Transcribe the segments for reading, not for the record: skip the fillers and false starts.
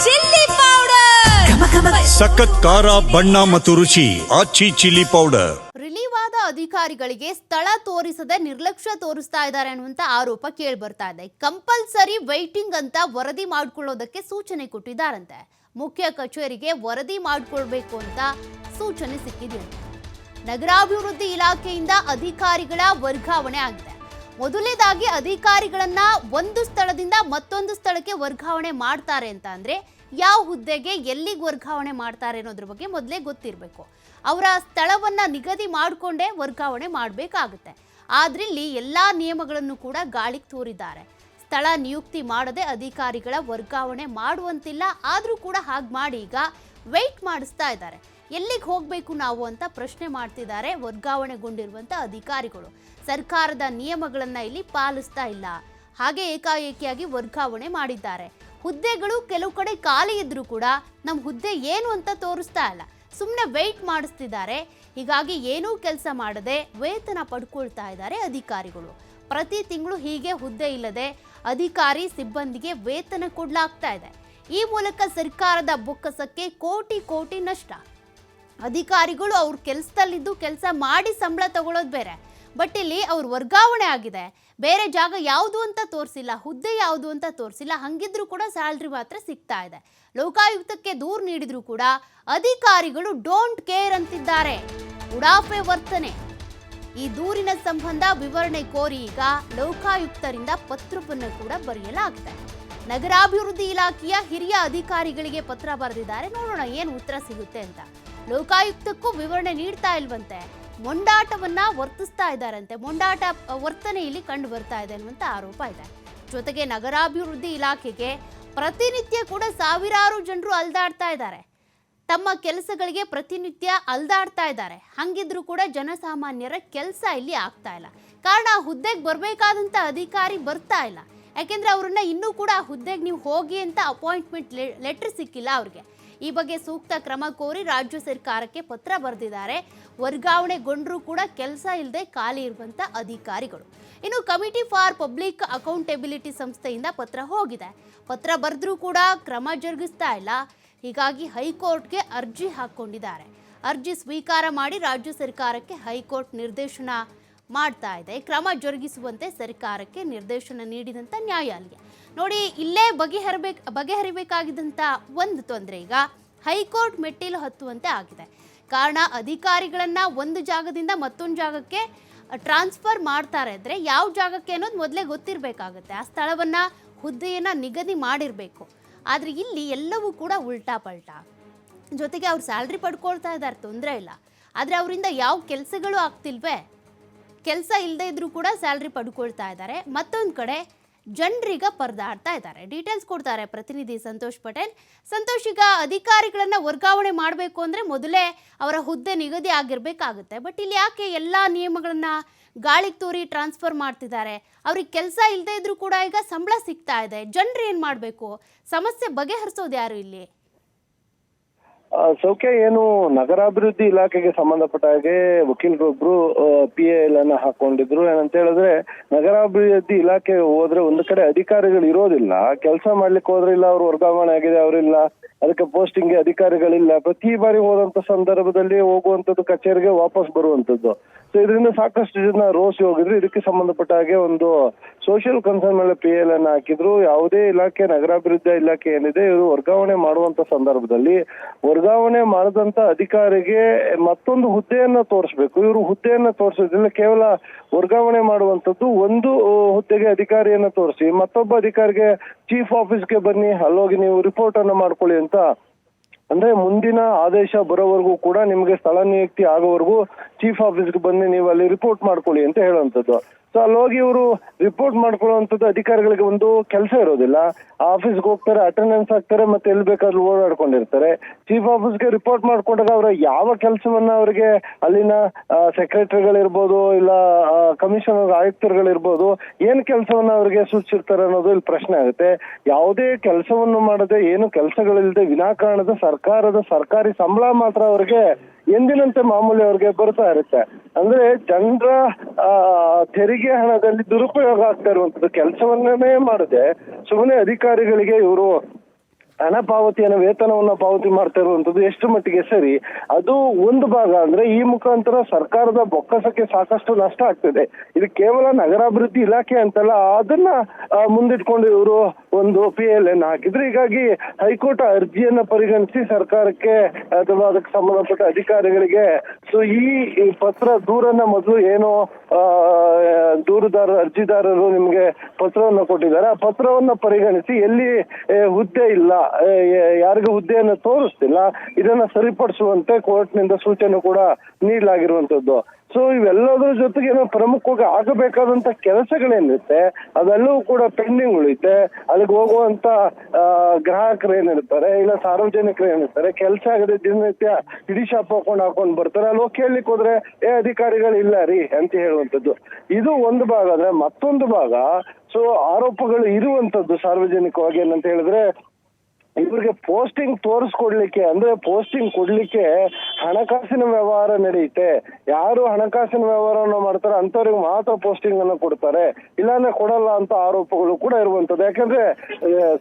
Chilli powder, ಸಖತ್ ಖಾರ, ಬಣ್ಣ ಮತ್ತು ರುಚಿ. ಆಚಿ ಚಿಲ್ಲಿ ಪೌಡರ್. ರಿಲೀವ್ ಆದ ಅಧಿಕಾರಿಗಳಿಗೆ ಸ್ಥಳ ತೋರಿಸದೆ ನಿರ್ಲಕ್ಷ್ಯ ತೋರಿಸ್ತಾ ಇದ್ದಾರೆ ಅನ್ನುವಂತ ಆರೋಪ ಕೇಳಿ ಬರ್ತಾ ಇದೆ. ಕಂಪಲ್ಸರಿ ವೈಟಿಂಗ್ ಅಂತ ವರದಿ ಮಾಡ್ಕೊಳ್ಳೋದಕ್ಕೆ ಸೂಚನೆ ಕೊಟ್ಟಿದ್ದಾರಂತೆ. ಮುಖ್ಯ ಕಚೇರಿಗೆ ವರದಿ ಮಾಡಿಕೊಳ್ಬೇಕು ಅಂತ ಸೂಚನೆ ಸಿಕ್ಕಿದೆಯಂತೆ. ನಗರಾಭಿವೃದ್ಧಿ ಇಲಾಖೆಯಿಂದ ಅಧಿಕಾರಿಗಳ ವರ್ಗಾವಣೆ ಆಗಿದೆ. ಮೊದಲನೇದಾಗಿ ಅಧಿಕಾರಿಗಳನ್ನ ಒಂದು ಸ್ಥಳದಿಂದ ಮತ್ತೊಂದು ಸ್ಥಳಕ್ಕೆ ವರ್ಗಾವಣೆ ಮಾಡ್ತಾರೆ ಅಂತ ಅಂದ್ರೆ ಯಾವ ಹುದ್ದೆಗೆ ಎಲ್ಲಿಗೆ ವರ್ಗಾವಣೆ ಮಾಡ್ತಾರೆ ಅನ್ನೋದ್ರ ಬಗ್ಗೆ ಮೊದಲೇ ಗೊತ್ತಿರಬೇಕು. ಅವರ ಸ್ಥಳವನ್ನ ನಿಗದಿ ಮಾಡಿಕೊಂಡೇ ವರ್ಗಾವಣೆ ಮಾಡಬೇಕಾಗುತ್ತೆ. ಆದ್ರೆ ಇಲ್ಲಿ ಎಲ್ಲಾ ನಿಯಮಗಳನ್ನು ಕೂಡ ಗಾಳಿಗೆ ತೂರಿದ್ದಾರೆ. ಸ್ಥಳ ನಿಯುಕ್ತಿ ಮಾಡದೆ ಅಧಿಕಾರಿಗಳ ವರ್ಗಾವಣೆ ಮಾಡುವಂತಿಲ್ಲ. ಆದರೂ ಕೂಡ ಹಾಗೆ ಮಾಡಿ ಈಗ ವೆಯ್ಟ್ ಮಾಡಿಸ್ತಾ ಇದ್ದಾರೆ. ಎಲ್ಲಿಗೆ ಹೋಗಬೇಕು ನಾವು ಅಂತ ಪ್ರಶ್ನೆ ಮಾಡ್ತಿದ್ದಾರೆ ವರ್ಗಾವಣೆಗೊಂಡಿರುವಂಥ ಅಧಿಕಾರಿಗಳು. ಸರ್ಕಾರದ ನಿಯಮಗಳನ್ನ ಇಲ್ಲಿ ಪಾಲಿಸ್ತಾ ಇಲ್ಲ. ಹಾಗೆ ಏಕಾಏಕಿಯಾಗಿ ವರ್ಗಾವಣೆ ಮಾಡಿದ್ದಾರೆ. ಹುದ್ದೆಗಳು ಕೆಲವು ಕಡೆ ಖಾಲಿ ಇದ್ರೂ ಕೂಡ ನಮ್ಮ ಹುದ್ದೆ ಏನು ಅಂತ ತೋರಿಸ್ತಾ ಇಲ್ಲ. ಸುಮ್ಮನೆ ವೆಯ್ಟ್ ಮಾಡಿಸ್ತಿದ್ದಾರೆ. ಹೀಗಾಗಿ ಏನೂ ಕೆಲಸ ಮಾಡದೆ ವೇತನ ಪಡ್ಕೊಳ್ತಾ ಇದ್ದಾರೆ ಅಧಿಕಾರಿಗಳು. ಪ್ರತಿ ತಿಂಗಳು ಹೀಗೆ ಹುದ್ದೆ ಇಲ್ಲದೆ ಅಧಿಕಾರಿ ಸಿಬ್ಬಂದಿಗೆ ವೇತನ ಕೊಡಲಾಗ್ತಾ ಇದೆ. ಈ ಮೂಲಕ ಸರ್ಕಾರದ ಬೊಕ್ಕಸಕ್ಕೆ ಕೋಟಿ ಕೋಟಿ ನಷ್ಟ. ಅಧಿಕಾರಿಗಳು ಅವ್ರ ಕೆಲಸದಲ್ಲಿದ್ದು ಕೆಲಸ ಮಾಡಿ ಸಂಬಳ ತಗೊಳ್ಳೋದು ಬೇರೆ. ಬಟ್ ಇಲ್ಲಿ ಅವ್ರ ವರ್ಗಾವಣೆ ಆಗಿದೆ. ಬೇರೆ ಜಾಗ ಯಾವುದು ಅಂತ ತೋರಿಸಿಲ್ಲ, ಹುದ್ದೆ ಯಾವುದು ಅಂತ ತೋರಿಸಿಲ್ಲ. ಹಂಗಿದ್ರೂ ಕೂಡ ಸ್ಯಾಲ್ರಿ ಮಾತ್ರ ಸಿಗ್ತಾ ಇದೆ. ಲೋಕಾಯುಕ್ತಕ್ಕೆ ದೂರು ನೀಡಿದ್ರು ಕೂಡ ಅಧಿಕಾರಿಗಳು ಡೋಂಟ್ ಕೇರ್ ಅಂತಿದ್ದಾರೆ. ಉಡಾಫೆ ವರ್ತನೆ. ಈ ದೂರಿನ ಸಂಬಂಧ ವಿವರಣೆ ಕೋರಿ ಈಗ ಲೋಕಾಯುಕ್ತರಿಂದ ಪತ್ರವನ್ನು ಕೂಡ ಬರೆಯಲಾಗಿದೆ. ನಗರಾಭಿವೃದ್ಧಿ ಇಲಾಖೆಯ ಹಿರಿಯ ಅಧಿಕಾರಿಗಳಿಗೆ ಪತ್ರ ಬರೆದಿದ್ದಾರೆ. ನೋಡೋಣ ಏನು ಉತ್ತರ ಸಿಗುತ್ತೆ ಅಂತ. ಲೋಕಾಯುಕ್ತಕ್ಕೂ ವಿವರಣೆ ನೀಡ್ತಾ ಇಲ್ವಂತೆ. ಮೊಂಡಾಟವನ್ನ ವರ್ತಿಸ್ತಾ ಇದ್ದಾರಂತೆ. ಮೊಂಡಾಟ ವರ್ತನೆ ಇಲ್ಲಿ ಕಂಡು ಬರ್ತಾ ಇದೆ ಅನ್ನುವಂತ ಆರೋಪ ಇದೆ. ಜೊತೆಗೆ ನಗರಾಭಿವೃದ್ಧಿ ಇಲಾಖೆಗೆ ಪ್ರತಿನಿತ್ಯ ಕೂಡ ಸಾವಿರಾರು ಜನರು ಅಲ್ದಾಡ್ತಾ ಇದ್ದಾರೆ. ತಮ್ಮ ಕೆಲಸಗಳಿಗೆ ಪ್ರತಿನಿತ್ಯ ಅಲ್ದಾಡ್ತಾ ಇದ್ದಾರೆ. ಹಂಗಿದ್ರು ಕೂಡ ಜನಸಾಮಾನ್ಯರ ಕೆಲಸ ಇಲ್ಲಿ ಆಗ್ತಾ ಇಲ್ಲ. ಕಾರಣ ಹುದ್ದೆಗೆ ಬರಬೇಕಾದಂಥ ಅಧಿಕಾರಿ ಬರ್ತಾ ಇಲ್ಲ. ಯಾಕೆಂದ್ರೆ ಅವ್ರನ್ನ ಇನ್ನೂ ಕೂಡ ಹುದ್ದೆಗೆ ನೀವು ಹೋಗಿ ಅಂತ ಅಪಾಯಿಂಟ್ಮೆಂಟ್ ಲೆಟರ್ ಸಿಕ್ಕಿಲ್ಲ ಅವ್ರಿಗೆ. ಈ ಬಗ್ಗೆ ಸೂಕ್ತ ಕ್ರಮ ಕೋರಿ ರಾಜ್ಯ ಸರ್ಕಾರಕ್ಕೆ ಪತ್ರ ಬರೆದಿದ್ದಾರೆ. ವರ್ಗಾವಣೆಗೊಂಡ್ರೂ ಕೂಡ ಕೆಲಸ ಇಲ್ಲದೆ ಖಾಲಿ ಇರುವಂತ ಅಧಿಕಾರಿಗಳು. ಇನ್ನು ಕಮಿಟಿ ಫಾರ್ ಪಬ್ಲಿಕ್ ಅಕೌಂಟೆಬಿಲಿಟಿ ಸಂಸ್ಥೆಯಿಂದ ಪತ್ರ ಹೋಗಿದೆ. ಪತ್ರ ಬರೆದ್ರೂ ಕೂಡ ಕ್ರಮ ಜರುಗಿಸ್ತಾ ಇಲ್ಲ. ಹೀಗಾಗಿ ಹೈಕೋರ್ಟ್ಗೆ ಅರ್ಜಿ ಹಾಕೊಂಡಿದ್ದಾರೆ. ಅರ್ಜಿ ಸ್ವೀಕಾರ ಮಾಡಿ ರಾಜ್ಯ ಸರ್ಕಾರಕ್ಕೆ ಹೈಕೋರ್ಟ್ ನಿರ್ದೇಶನ ಮಾಡ್ತಾ ಇದೆ. ಕ್ರಮ ಜರುಗಿಸುವಂತೆ ಸರ್ಕಾರಕ್ಕೆ ನಿರ್ದೇಶನ ನೀಡಿದಂತ ನ್ಯಾಯಾಲಯ. ನೋಡಿ, ಇಲ್ಲೇ ಬಗೆಹರಿಬೇಕಾಗಿದ್ದಂಥ ಒಂದು ತೊಂದರೆ ಈಗ ಹೈಕೋರ್ಟ್ ಮೆಟ್ಟಿಲು ಹತ್ತುವಂತೆ ಆಗಿದೆ. ಕಾರಣ ಅಧಿಕಾರಿಗಳನ್ನ ಒಂದು ಜಾಗದಿಂದ ಮತ್ತೊಂದು ಜಾಗಕ್ಕೆ ಟ್ರಾನ್ಸ್ಫರ್ ಮಾಡ್ತಾರೆ ಅಂದರೆ ಯಾವ ಜಾಗಕ್ಕೆ ಅನ್ನೋದು ಮೊದಲೇ ಗೊತ್ತಿರಬೇಕಾಗುತ್ತೆ. ಆ ಸ್ಥಳವನ್ನ ಹುದ್ದೆಯನ್ನ ನಿಗದಿ ಮಾಡಿರಬೇಕು. ಆದರೆ ಇಲ್ಲಿ ಎಲ್ಲವೂ ಕೂಡ ಉಲ್ಟಾ ಪಲ್ಟಾ. ಜೊತೆಗೆ ಅವ್ರು ಸ್ಯಾಲ್ರಿ ಪಡ್ಕೊಳ್ತಾ ಇದ್ದಾರೆ, ತೊಂದರೆ ಇಲ್ಲ. ಆದರೆ ಅವರಿಂದ ಯಾವ ಕೆಲಸಗಳು ಆಗ್ತಿಲ್ವೇ? ಕೆಲಸ ಇಲ್ಲದೆ ಇದ್ರೂ ಕೂಡ ಸ್ಯಾಲ್ರಿ ಪಡ್ಕೊಳ್ತಾ ಇದ್ದಾರೆ. ಮತ್ತೊಂದು ಕಡೆ ಜನರೀಗ ಪರದಾಡ್ತಾ ಇದ್ದಾರೆ. ಡೀಟೇಲ್ಸ್ ಕೊಡ್ತಾರೆ ಪ್ರತಿನಿಧಿ ಸಂತೋಷ್ ಪಟೇಲ್. ಸಂತೋಷ್, ಈಗ ಅಧಿಕಾರಿಗಳನ್ನ ವರ್ಗಾವಣೆ ಮಾಡಬೇಕು ಅಂದ್ರೆ ಮೊದಲೇ ಅವರ ಹುದ್ದೆ ನಿಗದಿ ಆಗಿರ್ಬೇಕಾಗುತ್ತೆ. ಬಟ್ ಇಲ್ಲಿ ಯಾಕೆ ಎಲ್ಲಾ ನಿಯಮಗಳನ್ನ ಗಾಳಿಗೆ ತೂರಿ ಟ್ರಾನ್ಸ್ಫರ್ ಮಾಡ್ತಿದ್ದಾರೆ? ಅವ್ರಿಗೆ ಕೆಲಸ ಇಲ್ಲದೆ ಇದ್ರೂ ಕೂಡ ಈಗ ಸಂಬಳ ಸಿಗ್ತಾ ಇದೆ. ಜನರು ಏನ್ ಮಾಡಬೇಕು? ಸಮಸ್ಯೆ ಬಗೆಹರಿಸೋದು ಯಾರು ಇಲ್ಲಿ? ಸೌಖ್ಯ, ಏನು ನಗರಾಭಿವೃದ್ಧಿ ಇಲಾಖೆಗೆ ಸಂಬಂಧಪಟ್ಟ ಹಾಗೆ ವಕೀಲರೊಬ್ರು PIL ಅನ್ನ ಹಾಕೊಂಡಿದ್ರು. ಏನಂತ ಹೇಳಿದ್ರೆ, ನಗರಾಭಿವೃದ್ಧಿ ಇಲಾಖೆ ಹೋದ್ರೆ ಒಂದು ಕಡೆ ಅಧಿಕಾರಿಗಳು ಇರೋದಿಲ್ಲ. ಕೆಲಸ ಮಾಡ್ಲಿಕ್ಕೆ ಹೋದ್ರೆ ಇಲ್ಲ ಅವ್ರು ವರ್ಗಾವಣೆ ಆಗಿದೆ, ಅವರಿಲ್ಲ, ಅದಕ್ಕೆ ಪೋಸ್ಟಿಂಗ್ಗೆ ಅಧಿಕಾರಿಗಳಿಲ್ಲ. ಪ್ರತಿ ಬಾರಿ ಹೋದಂತ ಸಂದರ್ಭದಲ್ಲಿ ಹೋಗುವಂತದ್ದು ಕಚೇರಿಗೆ ವಾಪಸ್ ಬರುವಂತದ್ದು. ಸೊ ಇದರಿಂದ ಸಾಕಷ್ಟು ಜನ ರೋಸಿ ಹೋಗಿದ್ರು. ಇದಕ್ಕೆ ಸಂಬಂಧಪಟ್ಟ ಹಾಗೆ ಒಂದು ಸೋಷಿಯಲ್ ಕನ್ಸರ್ನ್ ಮೇಲೆ PIL ಅನ್ನ ಹಾಕಿದ್ರು. ಯಾವುದೇ ಇಲಾಖೆ, ನಗರಾಭಿವೃದ್ಧಿ ಇಲಾಖೆ ಏನಿದೆ, ಇವರು ವರ್ಗಾವಣೆ ಮಾಡುವಂತ ಸಂದರ್ಭದಲ್ಲಿ ವರ್ಗಾವಣೆ ಮಾಡದಂತ ಅಧಿಕಾರಿಗೆ ಮತ್ತೊಂದು ಹುದ್ದೆಯನ್ನ ತೋರಿಸ್ಬೇಕು. ಇವರು ಹುದ್ದೆಯನ್ನ ತೋರಿಸೋದಿಲ್ಲ, ಕೇವಲ ವರ್ಗಾವಣೆ ಮಾಡುವಂತದ್ದು. ಒಂದು ಹುದ್ದೆಗೆ ಅಧಿಕಾರಿಯನ್ನ ತೋರಿಸಿ ಮತ್ತೊಬ್ಬ ಅಧಿಕಾರಿಗೆ ಚೀಫ್ ಆಫೀಸ್ಗೆ ಬನ್ನಿ, ಅಲ್ಲೋಗಿ ನೀವು ರಿಪೋರ್ಟ್ ಅನ್ನ ಮಾಡ್ಕೊಳ್ಳಿ ಅಂತ. ಅಂದ್ರೆ ಮುಂದಿನ ಆದೇಶ ಬರೋವರೆಗೂ ಕೂಡ ನಿಮ್ಗೆ ಸ್ಥಳ ನಿಯುಕ್ತಿ ಆಗೋವರೆಗೂ ಚೀಫ್ ಆಫೀಸ್ಗೆ ಬನ್ನಿ, ನೀವು ಅಲ್ಲಿ ರಿಪೋರ್ಟ್ ಮಾಡ್ಕೊಳ್ಳಿ ಅಂತ ಹೇಳುವಂಥದ್ದು. ಸೊ ಅಲ್ಲೋಗಿ ಇವರು ರಿಪೋರ್ಟ್ ಮಾಡ್ಕೊಳ್ಳುವಂಥದ್ದು ಅಧಿಕಾರಿಗಳಿಗೆ ಒಂದು ಕೆಲಸ ಇರೋದಿಲ್ಲ. ಆಫೀಸ್ಗೆ ಹೋಗ್ತಾರೆ, ಅಟೆಂಡೆನ್ಸ್ ಹಾಕ್ತಾರೆ, ಮತ್ತೆ ಎಲ್ಲಿ ಬೇಕಾದ್ರೂ ಓಡಾಡ್ಕೊಂಡಿರ್ತಾರೆ. ಚೀಫ್ ಆಫೀಸ್ಗೆ ರಿಪೋರ್ಟ್ ಮಾಡ್ಕೊಂಡಾಗ ಅವರ ಯಾವ ಕೆಲಸವನ್ನ ಅವರಿಗೆ ಅಲ್ಲಿನ ಸೆಕ್ರೆಟರಿಗಳಿರ್ಬೋದು, ಇಲ್ಲ ಕಮಿಷನರ್ ಆಯುಕ್ತರುಗಳಿರ್ಬೋದು, ಏನ್ ಕೆಲಸವನ್ನ ಅವರಿಗೆ ಸೂಚಿಸಿರ್ತಾರೆ ಅನ್ನೋದು ಇಲ್ಲಿ ಪ್ರಶ್ನೆ ಆಗುತ್ತೆ. ಯಾವುದೇ ಕೆಲಸವನ್ನು ಮಾಡದೆ, ಏನು ಕೆಲಸಗಳಿಲ್ಲದೆ ವಿನಾಕಾರಣದ ಸರ್ಕಾರದ ಸರ್ಕಾರಿ ಸಂಬಳ ಮಾತ್ರ ಅವರಿಗೆ ಎಂದಿನಂತೆ ಮಾಮೂಲಿ ಅವ್ರಿಗೆ ಬರ್ತಾ ಇರುತ್ತೆ. ಅಂದ್ರೆ ಜನರ ತೆರಿಗೆ ಹಣದಲ್ಲಿ ದುರುಪಯೋಗ ಆಗ್ತಾ ಇರುವಂತದ್ದು. ಕೆಲಸವನ್ನೇ ಮಾಡದೆ ಸುಮ್ಮನೆ ಅಧಿಕಾರಿಗಳಿಗೆ ಇವರು ಹಣ ಪಾವತಿಯನ್ನು ವೇತನವನ್ನ ಪಾವತಿ ಮಾಡ್ತಾ ಇರುವಂತದ್ದು ಎಷ್ಟು ಮಟ್ಟಿಗೆ ಸರಿ? ಅದು ಒಂದು ಭಾಗ. ಅಂದ್ರೆ ಈ ಮುಖಾಂತರ ಸರ್ಕಾರದ ಬೊಕ್ಕಸಕ್ಕೆ ಸಾಕಷ್ಟು ನಷ್ಟ ಆಗ್ತದೆ. ಇದು ಕೇವಲ ನಗರಾಭಿವೃದ್ಧಿ ಇಲಾಖೆ ಅಂತಲ್ಲ, ಅದನ್ನ ಮುಂದಿಟ್ಕೊಂಡು ಇವರು ಒಂದು PL ಅನ್ನು ಹಾಕಿದ್ರು. ಹೀಗಾಗಿ ಹೈಕೋರ್ಟ್ ಅರ್ಜಿಯನ್ನ ಪರಿಗಣಿಸಿ ಸರ್ಕಾರಕ್ಕೆ ಅಥವಾ ಅದಕ್ಕೆ ಸಂಬಂಧಪಟ್ಟ ಅಧಿಕಾರಿಗಳಿಗೆ ಸೊ ಈ ಪತ್ರ ದೂರನ್ನ ಮೊದಲು ಏನು ಅರ್ಜಿದಾರರು ನಿಮ್ಗೆ ಪತ್ರವನ್ನ ಕೊಟ್ಟಿದ್ದಾರೆ, ಆ ಪತ್ರವನ್ನ ಪರಿಗಣಿಸಿ ಎಲ್ಲಿ ಹುದ್ದೆ ಇಲ್ಲ, ಯಾರಿಗೂ ಹುದ್ದೆಯನ್ನು ತೋರಿಸ್ತಿಲ್ಲ, ಇದನ್ನ ಸರಿಪಡಿಸುವಂತೆ ಕೋರ್ಟ್ನಿಂದ ಸೂಚನೆ ಕೂಡ ನೀಡಲಾಗಿರುವಂತದ್ದು. ಸೊ ಇವೆಲ್ಲದರ ಜೊತೆಗೆ ಪ್ರಮುಖವಾಗಿ ಆಗಬೇಕಾದಂತ ಕೆಲಸಗಳೇನಿರುತ್ತೆ ಅದೆಲ್ಲವೂ ಕೂಡ ಪೆಂಡಿಂಗ್ ಉಳಿತೆ. ಅಲ್ಲಿಗೆ ಹೋಗುವಂತ ಗ್ರಾಹಕರು ಏನಿರ್ತಾರೆ, ಇಲ್ಲ ಸಾರ್ವಜನಿಕರು ಏನಿರ್ತಾರೆ, ಕೆಲಸ ಆಗದೆ ದಿನನಿತ್ಯ ಇಡೀ ಶಾಪ್ ಹಾಕೊಂಡು ಬರ್ತಾರೆ. ಅಲ್ಲಿ ಹೋಗಿ ಕೇಳಲಿಕ್ಕೆ ಹೋದ್ರೆ ಅಧಿಕಾರಿಗಳು ಇಲ್ಲ ರೀ ಅಂತ ಹೇಳುವಂಥದ್ದು. ಇದು ಒಂದು ಭಾಗ. ಅಂದ್ರೆ ಮತ್ತೊಂದು ಭಾಗ ಸೊ ಆರೋಪಗಳು ಇರುವಂತದ್ದು ಸಾರ್ವಜನಿಕವಾಗಿ ಏನಂತ ಹೇಳಿದ್ರೆ, ಇವ್ರಿಗೆ ಪೋಸ್ಟಿಂಗ್ ತೋರಿಸ್ಕೊಡ್ಲಿಕ್ಕೆ ಅಂದ್ರೆ ಪೋಸ್ಟಿಂಗ್ ಕೊಡ್ಲಿಕ್ಕೆ ಹಣಕಾಸಿನ ವ್ಯವಹಾರ ನಡೆಯುತ್ತೆ. ಯಾರು ಹಣಕಾಸಿನ ವ್ಯವಹಾರವನ್ನು ಮಾಡ್ತಾರೆ ಅಂತವ್ರಿಗೆ ಮಾತ್ರ ಪೋಸ್ಟಿಂಗ್ ಅನ್ನು ಕೊಡ್ತಾರೆ, ಇಲ್ಲಾಂದ್ರೆ ಕೊಡಲ್ಲ ಅಂತ ಆರೋಪಗಳು ಕೂಡ ಇರುವಂತದ್ದು. ಯಾಕಂದ್ರೆ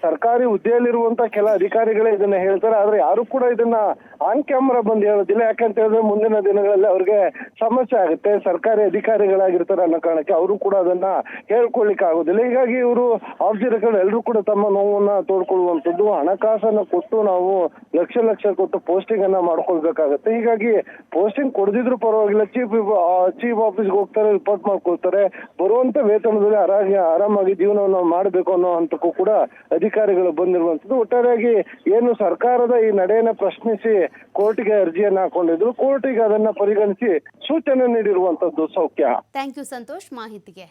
ಸರ್ಕಾರಿ ಹುದ್ದೆಯಲ್ಲಿರುವಂತ ಕೆಲ ಅಧಿಕಾರಿಗಳೇ ಇದನ್ನ ಹೇಳ್ತಾರೆ, ಆದ್ರೆ ಯಾರು ಕೂಡ ಇದನ್ನ ಆನ್ ಕ್ಯಾಮ್ರಾ ಬಂದು ಹೇಳೋದಿಲ್ಲ. ಯಾಕಂತ ಹೇಳಿದ್ರೆ ಮುಂದಿನ ದಿನಗಳಲ್ಲಿ ಅವ್ರಿಗೆ ಸಮಸ್ಯೆ ಆಗುತ್ತೆ. ಸರ್ಕಾರಿ ಅಧಿಕಾರಿಗಳಾಗಿರ್ತಾರೆ ಅನ್ನೋ ಕಾರಣಕ್ಕೆ ಅವರು ಕೂಡ ಅದನ್ನ ಹೇಳ್ಕೊಳ್ಲಿಕ್ಕೆ ಆಗೋದಿಲ್ಲ. ಹೀಗಾಗಿ ಇವರು ಆಫ್ ದಿ ರೆಕಾರ್ಡ್ ಎಲ್ಲರೂ ಕೂಡ ತಮ್ಮ ನೋವನ್ನ ತೋಡ್ಕೊಳ್ಳುವಂಥದ್ದು. ಹಣಕಾಸನ್ನ ಕೊಟ್ಟು ನಾವು ಲಕ್ಷ ಕೊಟ್ಟು ಪೋಸ್ಟಿಂಗ್ ಅನ್ನ ಮಾಡ್ಕೊಳ್ಬೇಕಾಗತ್ತೆ. ಹೀಗಾಗಿ ಪೋಸ್ಟಿಂಗ್ ಕೊಡದಿದ್ರು ಪರವಾಗಿಲ್ಲ, ಚೀಫ್ ಆಫೀಸ್ಗೆ ಹೋಗ್ತಾರೆ, ರಿಪೋರ್ಟ್ ಮಾಡ್ಕೊಳ್ತಾರೆ, ಬರುವಂತ ವೇತನದಲ್ಲಿ ಆರಾಮಾಗಿ ಜೀವನವನ್ನು ಮಾಡಬೇಕು ಅನ್ನೋ ಹಂತಕ್ಕೂ ಕೂಡ ಅಧಿಕಾರಿಗಳು ಬಂದಿರುವಂತದ್ದು. ಒಟ್ಟಾರೆಯಾಗಿ ಏನು ಸರ್ಕಾರದ ಈ ನಡೆಯನ್ನ ಪ್ರಶ್ನಿಸಿ ಕೋರ್ಟ್ಗೆ ಅರ್ಜಿಯನ್ನ ಹಾಕೊಂಡಿದ್ರು, ಕೋರ್ಟಿಗೆ ಅದನ್ನ ಪರಿಗಣಿಸಿ ಸೂಚನೆ ನೀಡಿರುವಂತದ್ದು. ಸೌಖ್ಯ. ಥ್ಯಾಂಕ್ ಯು ಸಂತೋಷ್ ಮಾಹಿತಿಗೆ.